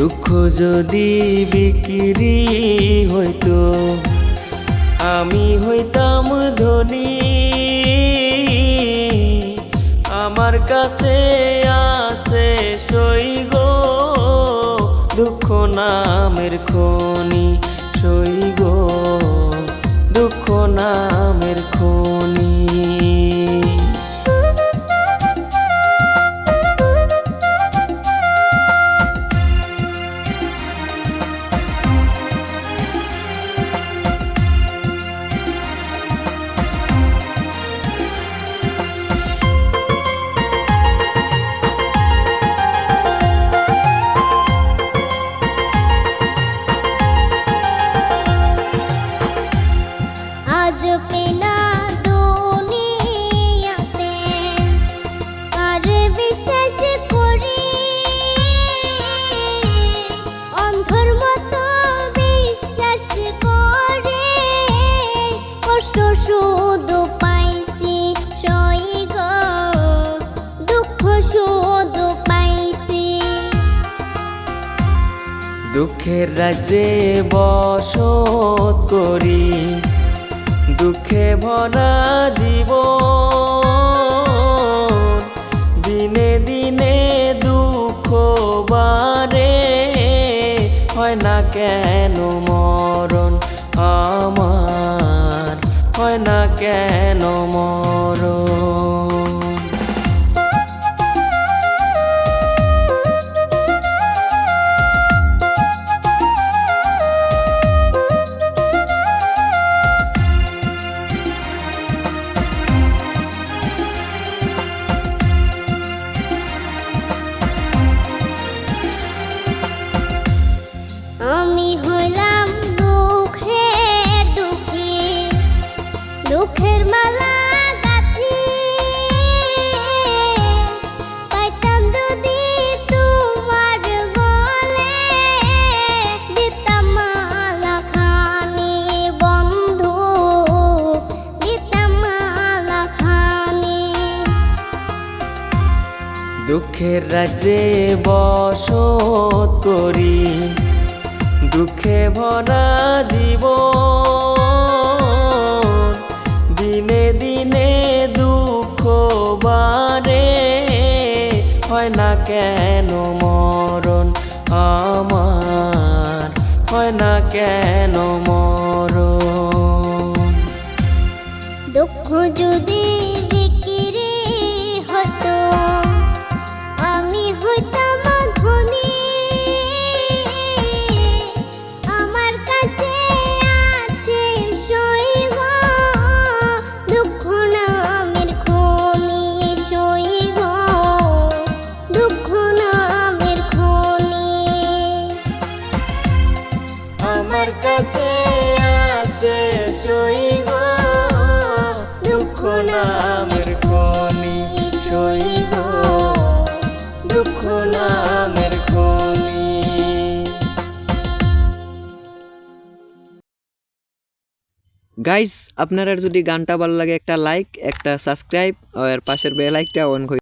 দুঃখ যদি বিক্রি হইতো আমি হইতাম ধনী। আমার কাছে আছে সই গো দুঃখ নামের খনি, সই গো দুঃখ নামের খনি। আজ পেনা দুনিয়াতে কার বিশ্বাস করি, অন্ধর মতো বিশ্বাস করে কষ্ট শুধু পাইছি সই গো দুঃখ শুধু পাইছি। দুঃখের রাজ্যে বসত করি, দুঃখে ভরা জীবন, দিনে দিনে দুঃখ বাড়ে, হয় না কেন মরণ আমার, হয় না কেন মরণ। আমি হইলাম দুঃখের দুঃখী, দুঃখের মালা গাঁথি, পাইতাম যদি তোমার গলে, দিতাম মালা খানি বন্ধু, দিতাম মালা খানি। দুঃখের রাজ্যে বসত করি, দুঃখে ভরা জীবন, দিনে দিনে দুঃখ বাড়ে, হয় না কেন মরণ আমার, হয় না কেন মরণ। দুঃখ যদি বিক্রি হতো আমি হইতাম ধনী। আমার কাছে আছে সই গো দুঃখ নামের খনি, সই গো দুঃখ নামের খনি। আমার কাছে আছে সই গো দুঃখ নামের খনি, সই গো দুঃখ নামের খনি। গাইস, আপনারা যদি গানটা ভালো লাগে একটা লাইক, একটা সাবস্ক্রাইব আর পাশের বেল আইকনটা অন করে